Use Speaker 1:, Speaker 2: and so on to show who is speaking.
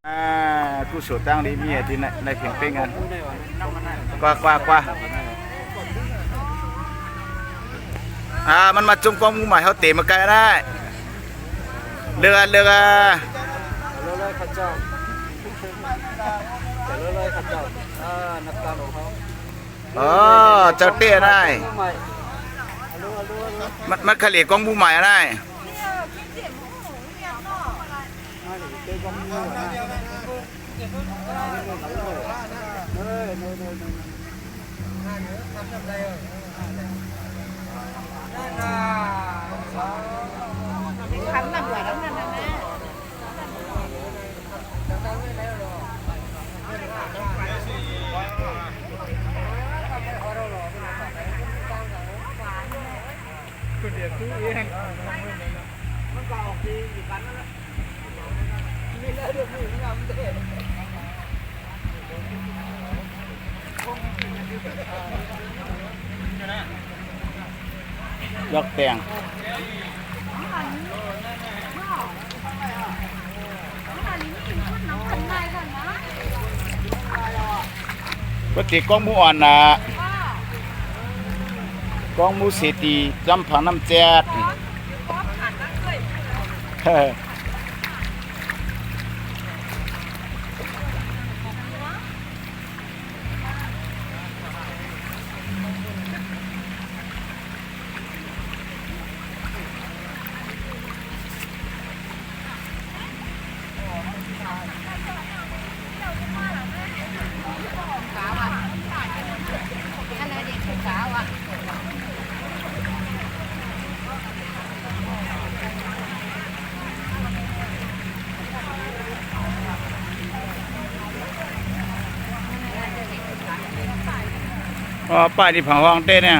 Speaker 1: กูสูตั้งดีมีที่ในเพียงเป็นกันกว่ามันมาจุ่มกองมูใหม่เขาเตะมาไกลได้เรือ
Speaker 2: เลยข้าเจ้าแต่เลยข้าเจ้านักการของเขา
Speaker 1: เจ้าเตี้ยได้มันขลีกองมูใหม่ได้
Speaker 3: khánh là vừa đóng nè nè
Speaker 2: คุณเดียดตู้เองมันก็ออกดีอยู่กันนั่นแหละไม่ได้เรื่องนี้ไม่เอาไม่ได้
Speaker 1: ยกแต่งปกติกองมูอ่อนนะกองมูเศรษฐีจำผังน้ำแจ๊ดป้ายที่ผังห้องเต้เนี่ย